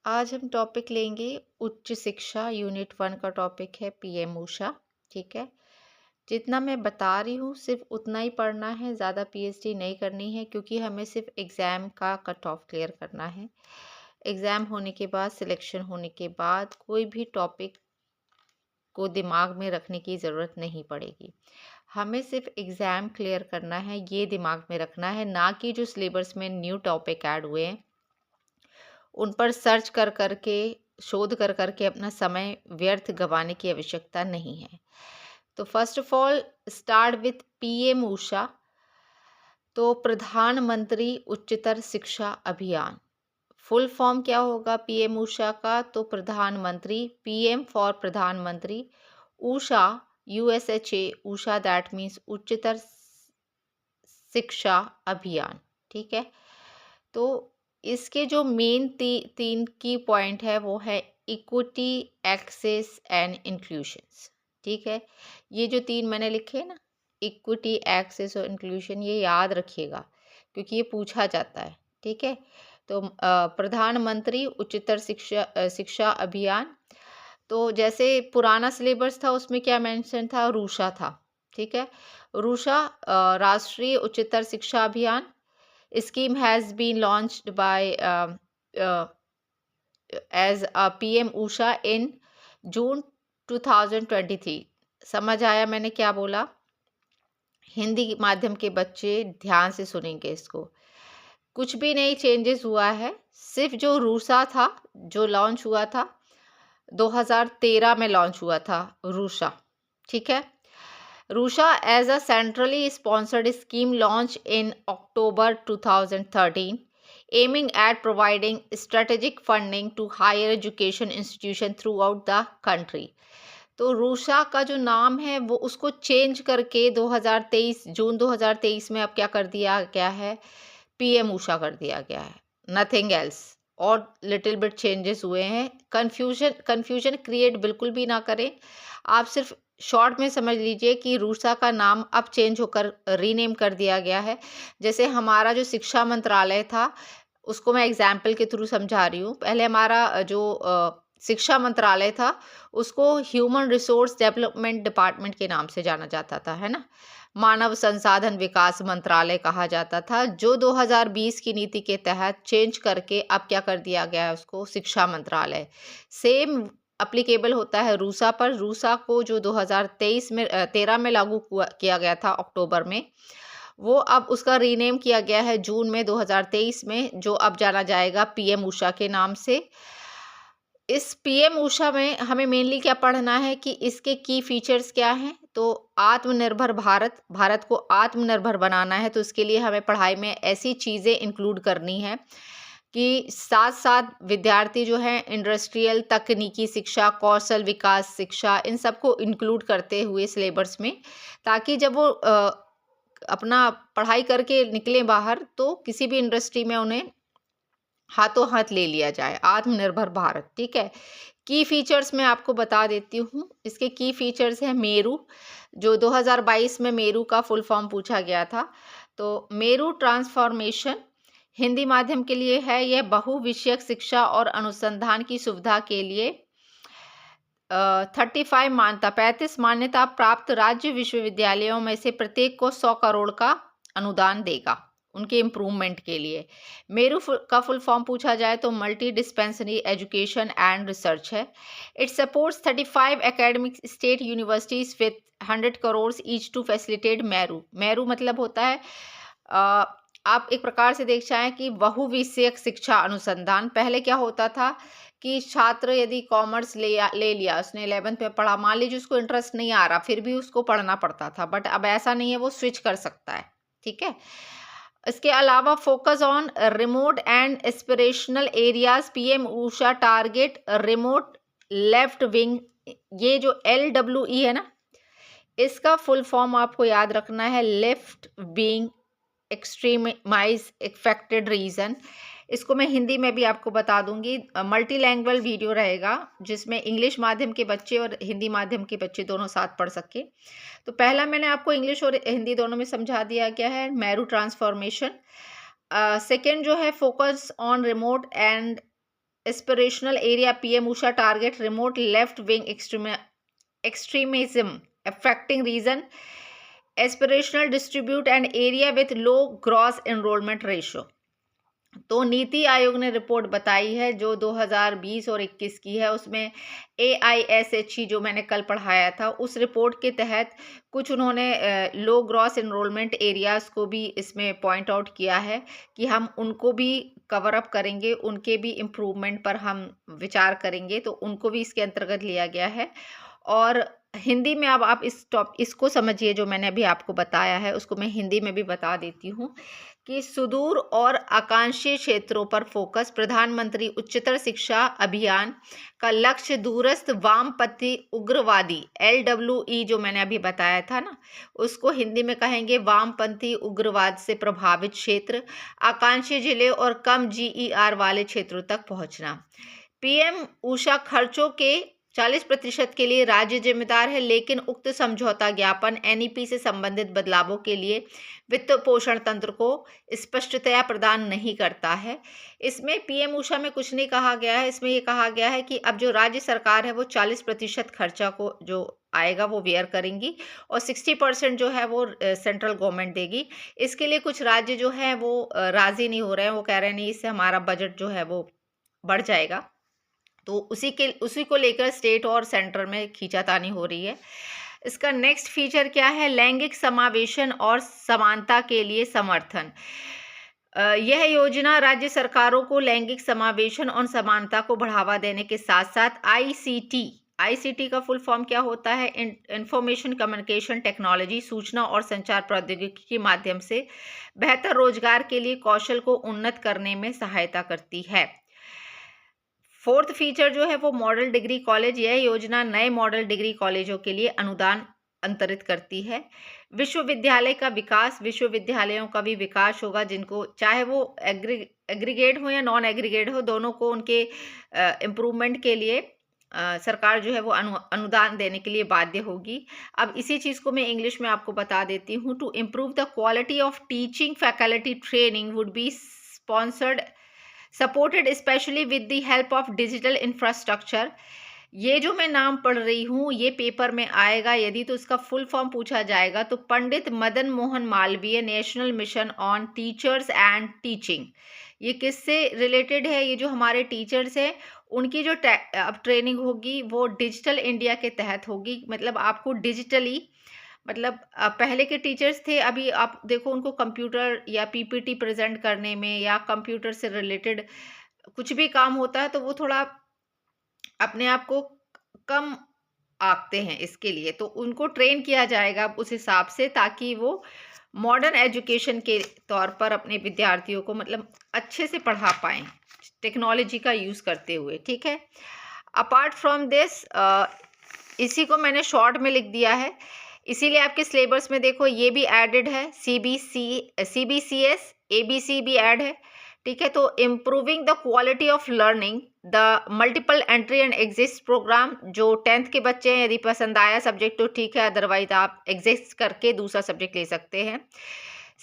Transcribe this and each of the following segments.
आज हम टॉपिक लेंगे उच्च शिक्षा यूनिट 1 का टॉपिक है पीएम ऊषा। ठीक है। जितना मैं बता रही हूँ सिर्फ उतना ही पढ़ना है, ज़्यादा पीएचडी नहीं करनी है क्योंकि हमें सिर्फ एग्ज़ाम का कट ऑफ क्लियर करना है। एग्ज़ाम होने के बाद, सिलेक्शन होने के बाद कोई भी टॉपिक को दिमाग में रखने की ज़रूरत नहीं पड़ेगी। हमें सिर्फ एग्ज़ाम क्लियर करना है, ये दिमाग में रखना है, ना कि जो सिलेबस में न्यू टॉपिक ऐड हुए हैं उन पर सर्च कर के, शोध कर के अपना समय व्यर्थ गंवाने की आवश्यकता नहीं है। तो first of all start with PM Usha. तो प्रधानमंत्री उच्चतर शिक्षा अभियान, फुल फॉर्म क्या होगा पीएम ऊषा का? तो प्रधानमंत्री, पीएम फॉर प्रधानमंत्री, ऊषा यूएसएचए, ऊषा दैट मीन्स उच्चतर शिक्षा अभियान। ठीक है। तो इसके जो मेन तीन की पॉइंट है वो है इक्विटी, एक्सेस एंड इंक्लूशंस। ठीक है। ये जो तीन मैंने लिखे ना, इक्विटी, एक्सेस और इंक्लूशन, ये याद रखिएगा क्योंकि ये पूछा जाता है। ठीक है। तो प्रधानमंत्री उच्चतर शिक्षा अभियान, तो जैसे पुराना सिलेबस था उसमें क्या मेंशन था? रूषा था। ठीक है। रूषा राष्ट्रीय उच्चतर शिक्षा अभियान scheme has been launched by uh, as a PM Usha in June 2023। समझ आया मैंने क्या बोला? हिंदी माध्यम के बच्चे ध्यान से सुनेंगे इसको। कुछ भी नहीं चेंजेस हुआ है, सिर्फ जो रूसा था, जो लॉन्च हुआ था 2013 में लॉन्च हुआ था रूषा। ठीक है। Rusha as a centrally sponsored scheme launched in October 2013, aiming at providing strategic funding to higher education institutions throughout the country। तो रूषा का जो नाम है वो उसको चेंज करके 2023, जून 2023 में अब क्या कर दिया गया है? पीएम ऊषा कर दिया गया है, नथिंग एल्स। और लिटिल बिट चेंजेस हुए हैं। कंफ्यूजन क्रिएट बिल्कुल भी ना करें। आप सिर्फ शॉर्ट में समझ लीजिए कि रूसा का नाम अब चेंज होकर रीनेम कर दिया गया है। जैसे हमारा जो शिक्षा मंत्रालय था उसको मैं एग्जाम्पल के थ्रू समझा रही हूँ। पहले हमारा जो शिक्षा मंत्रालय था उसको ह्यूमन रिसोर्स डेवलपमेंट डिपार्टमेंट के नाम से जाना जाता था, है ना। मानव संसाधन विकास मंत्रालय कहा जाता था, जो 2020 की नीति के तहत चेंज करके अब क्या कर दिया गया है? उसको शिक्षा मंत्रालय। सेम अप्लीकेबल होता है रूसा पर। रूसा को जो 2023 में 13 में लागू किया गया था अक्टूबर में, वो अब उसका रीनेम किया गया है जून में 2023 में, जो अब जाना जाएगा पीएम ऊषा के नाम से। इस पीएम ऊषा में हमें मेनली क्या पढ़ना है कि इसके की फीचर्स क्या हैं? तो आत्मनिर्भर भारत, भारत को आत्मनिर्भर बनाना है, तो इसके लिए हमें पढ़ाई में ऐसी चीज़ें इंक्लूड करनी है कि साथ साथ विद्यार्थी जो है इंडस्ट्रियल, तकनीकी शिक्षा, कौशल विकास शिक्षा, इन सबको इंक्लूड करते हुए सिलेबस में, ताकि जब वो अपना पढ़ाई करके निकले बाहर तो किसी भी इंडस्ट्री में उन्हें हाथों हाथ ले लिया जाए। आत्मनिर्भर भारत। ठीक है। की फीचर्स मैं आपको बता देती हूँ। इसके की फीचर्स है मेरू, जो 2022 में मेरू का फुल फॉर्म पूछा गया था। तो मेरू ट्रांसफॉर्मेशन हिंदी माध्यम के लिए है। यह बहुविषयक शिक्षा और अनुसंधान की सुविधा के लिए 35 मान्यता प्राप्त राज्य विश्वविद्यालयों में से प्रत्येक को 100 करोड़ का अनुदान देगा उनके इम्प्रूवमेंट के लिए। मेरू का फुल फॉर्म पूछा जाए तो multidisciplinary education and research है। It supports 35 academic state universities with 100 crore each to facilitate MERU. MERU मतलब होता है आप एक प्रकार से देख चाहें कि बहुविषयक शिक्षा अनुसंधान। पहले क्या होता था कि छात्र यदि कॉमर्स ले लिया, उसने 11th में पढ़ा, मान लीजिए उसको इंटरेस्ट नहीं आ रहा, फिर भी उसको पढ़ना पड़ता था, बट अब ऐसा नहीं है, वो स्विच कर सकता है। ठीक है। इसके अलावा focus on remote and aspirational areas. PM Usha target remote left wing. ये जो LWE है ना, इसका फुल फॉर्म आपको याद रखना है, लेफ्ट विंग एक्सट्रीमाइज इफेक्टेड रीजन। इसको मैं हिंदी में भी आपको बता दूंगी। मल्टी लैंग्वेज वीडियो रहेगा जिसमें इंग्लिश माध्यम के बच्चे और हिंदी माध्यम के बच्चे दोनों साथ पढ़ सके। तो पहला मैंने आपको इंग्लिश और हिंदी दोनों में समझा दिया गया है, मेरू ट्रांसफॉर्मेशन। सेकेंड जो है focus on remote and aspirational area PM Usha target remote left wing extremism affecting region, aspirational distribute and area with low gross enrollment ratio। तो नीति आयोग ने रिपोर्ट बताई है जो 2020 और 21 की है, उसमें AISHE जो मैंने कल पढ़ाया था, उस रिपोर्ट के तहत कुछ उन्होंने लो ग्रॉस एनरोलमेंट एरियाज को भी इसमें पॉइंट आउट किया है कि हम उनको भी कवर अप करेंगे, उनके भी इम्प्रूवमेंट पर हम विचार करेंगे, तो उनको भी इसके अंतर्गत लिया गया है। और हिंदी में अब आप इसको समझिए, जो मैंने अभी आपको बताया है उसको मैं हिंदी में भी बता देती हूँ कि सुदूर और आकांक्षी क्षेत्रों पर फोकस। प्रधानमंत्री उच्चतर शिक्षा अभियान का लक्ष्य दूरस्थ वामपंथी उग्रवादी LWE जो मैंने अभी बताया था ना, उसको हिंदी में कहेंगे वामपंथी उग्रवाद से प्रभावित क्षेत्र, आकांक्षी जिले और कम GER वाले क्षेत्रों तक पहुंचना। पीएम ऊषा खर्चों के 40% के लिए राज्य जिम्मेदार है, लेकिन उक्त समझौता ज्ञापन NEP से संबंधित बदलावों के लिए वित्त पोषण तंत्र को स्पष्टतया प्रदान नहीं करता है। इसमें पीएम ऊषा में कुछ नहीं कहा गया है, इसमें ये कहा गया है कि अब जो राज्य सरकार है वो 40% खर्चा को जो आएगा वो बेयर करेंगी और 60% जो है वो सेंट्रल गवर्नमेंट देगी। इसके लिए कुछ राज्य जो है वो राजी नहीं हो रहे हैं, वो कह रहे हैं नहीं, इससे हमारा बजट जो है वो बढ़ जाएगा। तो उसी को लेकर स्टेट और सेंटर में खींचातानी हो रही है। इसका नेक्स्ट फीचर क्या है? लैंगिक समावेशन और समानता के लिए समर्थन। यह योजना राज्य सरकारों को लैंगिक समावेशन और समानता को बढ़ावा देने के साथ साथ ICT का फुल फॉर्म क्या होता है? इंफॉर्मेशन कम्युनिकेशन टेक्नोलॉजी, सूचना और संचार प्रौद्योगिकी के माध्यम से बेहतर रोजगार के लिए कौशल को उन्नत करने में सहायता करती है। फोर्थ फीचर जो है वो मॉडल डिग्री कॉलेज। यह योजना नए मॉडल डिग्री कॉलेजों के लिए अनुदान अंतरित करती है। विश्वविद्यालय का विकास, विश्वविद्यालयों का भी विकास होगा, जिनको चाहे वो एग्रीगेट हो या नॉन एग्रीगेट हो, दोनों को उनके इम्प्रूवमेंट के लिए सरकार जो है वो अनुदान देने के लिए बाध्य होगी। अब इसी चीज़ को मैं इंग्लिश में आपको बता देती हूँ। To improve the quality of teaching faculty training would be supported specially with the help of digital infrastructure. ये जो मैं नाम पढ़ रही हूँ ये पेपर में आएगा, यदि तो इसका फुल फॉर्म पूछा जाएगा तो Pandit Madan Mohan Malaviya national mission on teachers and teaching. ये किससे रिलेटेड है? ये जो हमारे टीचर्स हैं उनकी जो अब ट्रेनिंग होगी वो डिजिटल इंडिया के तहत होगी। मतलब आपको डिजिटली, मतलब पहले के टीचर्स थे, अभी आप देखो उनको कंप्यूटर या PPT प्रेजेंट करने में या कंप्यूटर से रिलेटेड कुछ भी काम होता है तो वो थोड़ा अपने आप को कम आंकते हैं इसके लिए, तो उनको ट्रेन किया जाएगा उस हिसाब से, ताकि वो मॉडर्न एजुकेशन के तौर पर अपने विद्यार्थियों को मतलब अच्छे से पढ़ा पाएँ टेक्नोलॉजी का यूज़ करते हुए। ठीक है, अपार्ट फ्रॉम दिस इसी को मैंने शॉर्ट में लिख दिया है, इसीलिए आपके सिलेबस में देखो ये भी एडेड है, CBCS ABC भी ऐड है। ठीक है, तो improving the quality of learning the multiple entry and exist program. जो 10th के बच्चे हैं, यदि पसंद आया सब्जेक्ट तो ठीक है, अदरवाइज आप एग्जिस्ट करके दूसरा सब्जेक्ट ले सकते हैं।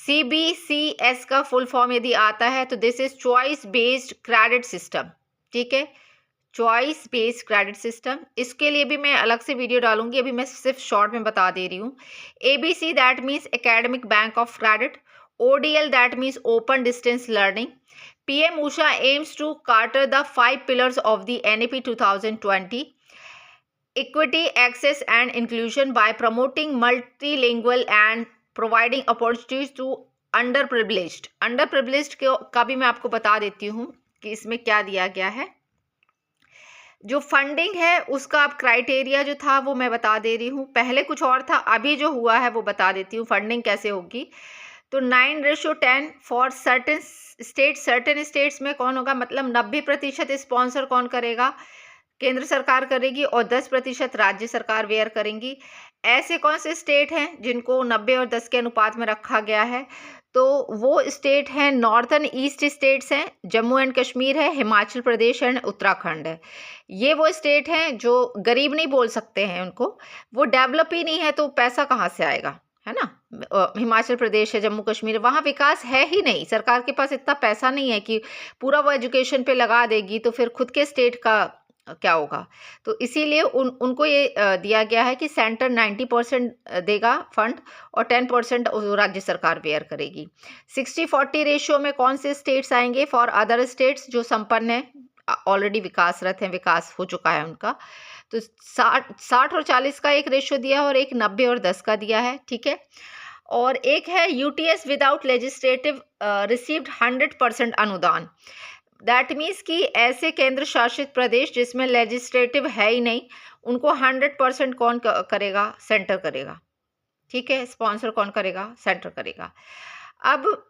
CBCS का फुल फॉर्म यदि आता है तो this is choice based credit system. ठीक है, चॉइस बेस्ड क्रेडिट सिस्टम, इसके लिए भी मैं अलग से वीडियो डालूंगी, अभी मैं सिर्फ शॉर्ट में बता दे रही हूँ। ABC that means academic bank of credit, ODL that means open distance learning. PM Usha aims to cater the 5 pillars of the NEP 2020 equity, access and inclusion by promoting multilingual and providing opportunities to underprivileged। का भी मैं आपको बता देती हूँ कि इसमें क्या दिया गया है। जो फंडिंग है उसका अब क्राइटेरिया जो था वो मैं बता दे रही हूँ, पहले कुछ और था, अभी जो हुआ है वो बता देती हूँ फंडिंग कैसे होगी। तो 9:10 फॉर सर्टेन स्टेट्स में कौन होगा, मतलब 90% स्पॉन्सर कौन करेगा, केंद्र सरकार करेगी और 10% राज्य सरकार वेयर करेंगी। ऐसे कौन से स्टेट हैं जिनको 90 और 10 के अनुपात में रखा गया है? तो वो स्टेट हैं, नॉर्थन ईस्ट स्टेट्स हैं, जम्मू एंड कश्मीर है, हिमाचल प्रदेश एंड उत्तराखंड है। ये वो स्टेट हैं जो गरीब नहीं बोल सकते हैं उनको, वो डेवलप ही नहीं है तो पैसा कहाँ से आएगा, है ना। हिमाचल प्रदेश है, जम्मू कश्मीर है, वहाँ विकास है ही नहीं। सरकार के पास इतना पैसा नहीं है कि पूरा वो एजुकेशन पे लगा देगी, तो फिर खुद के स्टेट का क्या होगा। तो इसीलिए उनको ये दिया गया है कि सेंटर 90% देगा फंड और 10% राज्य सरकार बेयर करेगी। 60-40 रेशियो में कौन से स्टेट्स आएंगे? फॉर अदर स्टेट्स जो संपन्न है, ऑलरेडी विकासरत हैं, विकास हो चुका है उनका, तो 60 और 40 का एक रेशियो दिया है और एक 90 और 10 का दिया है, ठीक है। और एक है यूटीएस विदाउट लेजिस्लेटिव रिसीव्ड 100% अनुदान। दैट मीन्स कि ऐसे केंद्र शासित प्रदेश जिसमें लेजिस्लेटिव है ही नहीं, उनको 100% कौन करेगा? सेंटर करेगा, ठीक है। स्पॉन्सर कौन करेगा? सेंटर करेगा। अब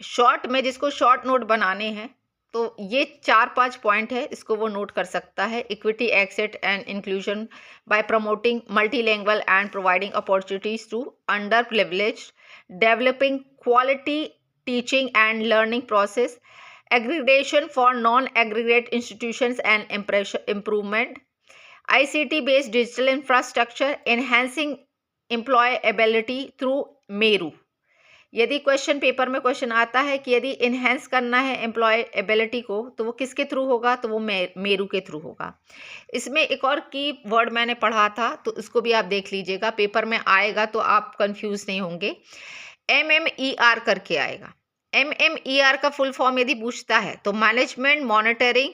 शॉर्ट में जिसको शॉर्ट नोट बनाने हैं, तो ये 4-5 पॉइंट है, इसको वो नोट कर सकता है। Equity, access and inclusion by promoting multilanguage and providing opportunities to under privileged, developing quality teaching and learning process, aggregation for non-aggregate institutions and improvement, ICT based digital infrastructure, enhancing employability through Meru. यदि question paper में question आता है कि यदि enhance करना है employability को, तो वो किसके थ्रू होगा? तो वो मेरू के थ्रू होगा। इसमें एक और की वर्ड मैंने पढ़ा था, तो इसको भी आप देख लीजिएगा, पेपर में आएगा तो आप कंफ्यूज नहीं होंगे। MMER करके आएगा। MMER का फुल फॉर्म यदि पूछता है तो management, monitoring,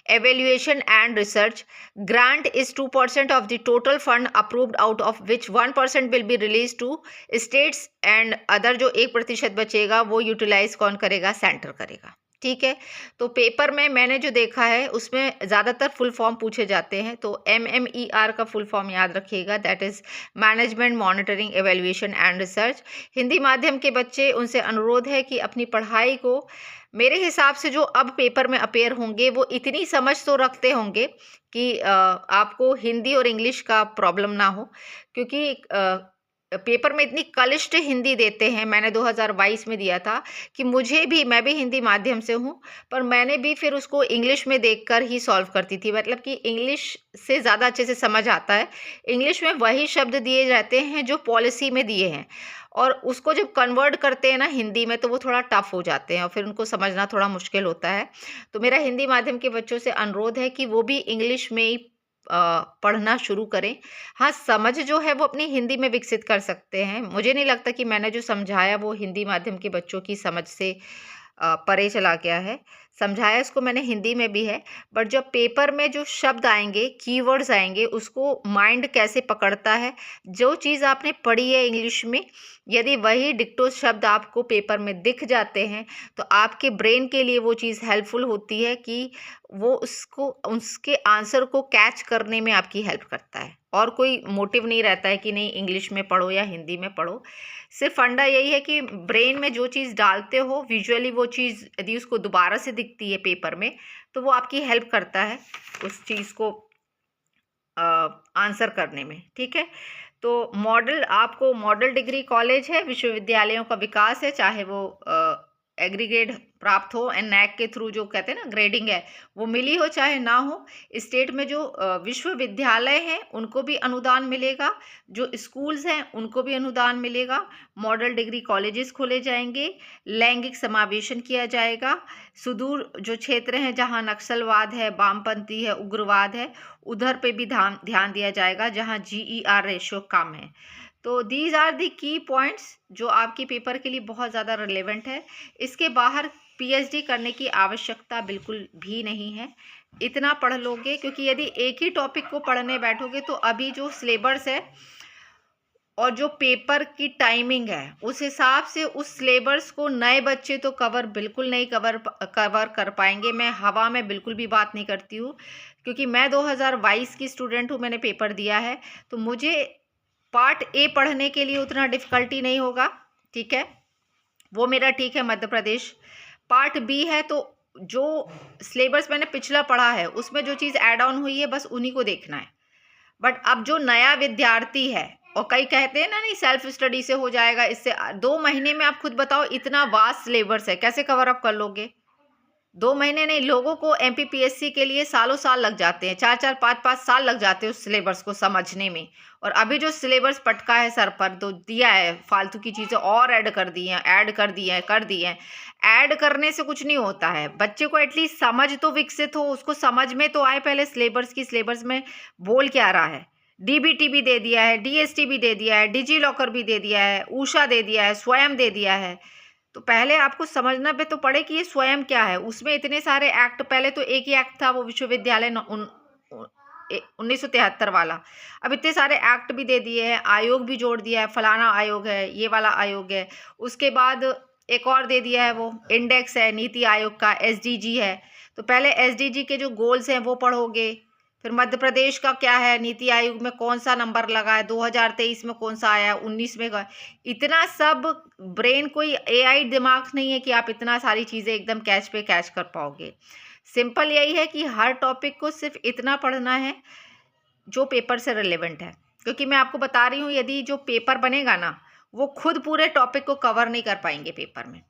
evaluation and research. Grant is 2% of the total fund approved, out of which 1% will be release to states and other. जो 1% बचेगा वो यूटिलाइज कौन करेगा? सेंटर करेगा, ठीक है। तो पेपर में मैंने जो देखा है उसमें ज़्यादातर फुल फॉर्म पूछे जाते हैं, तो MMER का फुल फॉर्म याद रखिएगा, that is management, monitoring, evaluation and research. Hindi माध्यम के बच्चे, उनसे अनुरोध है कि अपनी पढ़ाई को, मेरे हिसाब से जो अब पेपर में अपेयर होंगे वो इतनी समझ तो रखते होंगे कि आपको हिंदी और इंग्लिश का प्रॉब्लम ना हो, क्योंकि पेपर में इतनी कलिष्ट हिंदी देते हैं। मैंने 2022 में दिया था कि मैं भी हिंदी माध्यम से हूँ, पर मैंने भी फिर उसको इंग्लिश में देखकर ही सॉल्व करती थी, मतलब कि इंग्लिश से ज़्यादा अच्छे से समझ आता है। इंग्लिश में वही शब्द दिए जाते हैं जो पॉलिसी में दिए हैं, और उसको जब कन्वर्ट करते हैं ना हिंदी में, तो वो थोड़ा टफ हो जाते हैं और फिर उनको समझना थोड़ा मुश्किल होता है। तो मेरा हिंदी माध्यम के बच्चों से अनुरोध है कि वो भी इंग्लिश में ही पढ़ना शुरू करें। हाँ, समझ जो है वो अपनी हिंदी में विकसित कर सकते हैं। मुझे नहीं लगता कि मैंने जो समझाया वो हिंदी माध्यम के बच्चों की समझ से परे चला गया है। समझाया इसको मैंने हिंदी में भी है, बट जब पेपर में जो शब्द आएंगे, कीवर्ड्स आएंगे, उसको माइंड कैसे पकड़ता है। जो चीज़ आपने पढ़ी है इंग्लिश में, यदि वही डिक्टो शब्द आपको पेपर में दिख जाते हैं, तो आपके ब्रेन के लिए वो चीज़ हेल्पफुल होती है कि वो उसके आंसर को कैच करने में आपकी हेल्प करता है। और कोई मोटिव नहीं रहता है कि नहीं इंग्लिश में पढ़ो या हिंदी में पढ़ो। सिर्फ फंडा यही है कि ब्रेन में जो चीज़ डालते हो विजुअली, वो चीज़ यदि उसको दोबारा से दिखती है पेपर में, तो वो आपकी हेल्प करता है उस चीज़ को आंसर करने में, ठीक है। तो आपको मॉडल डिग्री कॉलेज है, विश्वविद्यालयों का विकास है, चाहे वो एग्रीगेड प्राप्त हो, एंड नैक के थ्रू जो कहते हैं ना ग्रेडिंग है वो मिली हो चाहे ना हो। स्टेट में जो विश्वविद्यालय हैं उनको भी अनुदान मिलेगा, जो स्कूल्स हैं उनको भी अनुदान मिलेगा। मॉडल डिग्री कॉलेजेस खोले जाएंगे, लैंगिक समावेशन किया जाएगा। सुदूर जो क्षेत्र हैं जहां नक्सलवाद है, वामपंथी है, उग्रवाद है, उधर पे भी ध्यान दिया जाएगा जहां GER रेशियो कम है। तो दीज आर दी की पॉइंट्स जो आपकी पेपर के लिए बहुत ज़्यादा रिलेवेंट है। इसके बाहर PhD करने की आवश्यकता बिल्कुल भी नहीं है। इतना पढ़ लोगे, क्योंकि यदि एक ही टॉपिक को पढ़ने बैठोगे तो अभी जो सिलेबस है और जो पेपर की टाइमिंग है, उस हिसाब से उस सिलेबस को नए बच्चे तो बिल्कुल नहीं कवर कर पाएंगे। मैं हवा में बिल्कुल भी बात नहीं करती हूँ, क्योंकि मैं 2022 की स्टूडेंट हूँ, मैंने पेपर दिया है, तो मुझे पार्ट ए पढ़ने के लिए उतना डिफ़िकल्टी नहीं होगा, ठीक है, वो मेरा ठीक है मध्य प्रदेश। पार्ट बी है तो जो सिलेबस मैंने पिछला पढ़ा है उसमें जो चीज़ ऐड ऑन हुई है बस उन्हीं को देखना है। बट अब जो नया विद्यार्थी है, और कई कहते हैं ना नहीं सेल्फ स्टडी से हो जाएगा, इससे 2 महीने में आप खुद बताओ, इतना वास्ट सिलेबस है, कैसे कवर अप कर लोगे? 2 महीने नहीं, लोगों को एमपीपीएससी के लिए सालों साल लग जाते हैं, 4-4 5-5 साल लग जाते हैं उस सिलेबस को समझने में। और अभी जो सिलेबस पटका है सर पर, तो दिया है फालतू की चीज़ें और ऐड कर दी हैं, कर दी हैं। ऐड करने से कुछ नहीं होता है, बच्चे को एटलीस्ट समझ तो विकसित हो, उसको समझ में तो आए पहले सिलेबस में बोल क्या रहा है। डीबीटी भी दे दिया है, डीएसटी भी दे दिया है, डिजी लॉकर भी दे दिया है, ऊषा दे दिया है, स्वयं दे दिया है। तो पहले आपको समझना भी तो पड़े कि ये स्वयं क्या है। उसमें इतने सारे एक्ट, पहले तो एक ही एक्ट था, वो विश्वविद्यालय 1973 वाला। अब इतने सारे एक्ट भी दे दिए हैं, आयोग भी जोड़ दिया है, फलाना आयोग है, ये वाला आयोग है। उसके बाद एक और दे दिया है, वो इंडेक्स है नीति आयोग का, एसडीजी है। तो पहले एसडीजी के जो गोल्स हैं वो पढ़ोगे, फिर मध्य प्रदेश का क्या है, नीति आयोग में कौन सा नंबर लगा है, 2023 में कौन सा आया, 19 में इतना सब ब्रेन, कोई एआई दिमाग नहीं है कि आप इतना सारी चीज़ें एकदम कैच पे कैच कर पाओगे। सिंपल यही है कि हर टॉपिक को सिर्फ इतना पढ़ना है जो पेपर से रिलेवेंट है, क्योंकि मैं आपको बता रही हूँ यदि जो पेपर बनेगा ना, वो खुद पूरे टॉपिक को कवर नहीं कर पाएंगे पेपर में।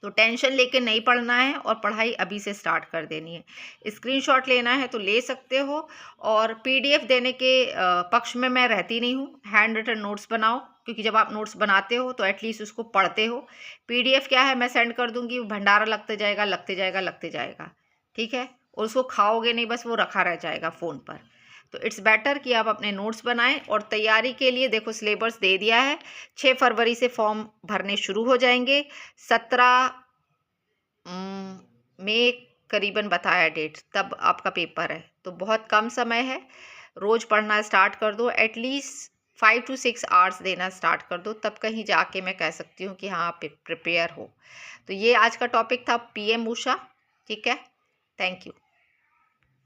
तो टेंशन लेके नहीं पढ़ना है और पढ़ाई अभी से स्टार्ट कर देनी है। स्क्रीनशॉट लेना है तो ले सकते हो, और पीडीएफ देने के पक्ष में मैं रहती नहीं हूँ। हैंड रिटन नोट्स बनाओ, क्योंकि जब आप नोट्स बनाते हो तो एटलीस्ट उसको पढ़ते हो। पीडीएफ क्या है, मैं सेंड कर दूंगी, भंडारा लगते जाएगा लगते जाएगा लगते जाएगा, ठीक है। और उसको खाओगे नहीं, बस वो रखा रह जाएगा फ़ोन पर। तो इट्स बेटर कि आप अपने नोट्स बनाएं। और तैयारी के लिए देखो सिलेबस दे दिया है, 6 फरवरी से फॉर्म भरने शुरू हो जाएंगे। 17 मई करीबन बताया डेट, तब आपका पेपर है। तो बहुत कम समय है, रोज़ पढ़ना स्टार्ट कर दो, एटलीस्ट 5 to 6 आवर्स देना स्टार्ट कर दो, तब कहीं जाके मैं कह सकती हूँ कि हाँ आप प्रिपेयर हो। तो ये आज का टॉपिक था पीएम ऊषा, ठीक है। Thank you.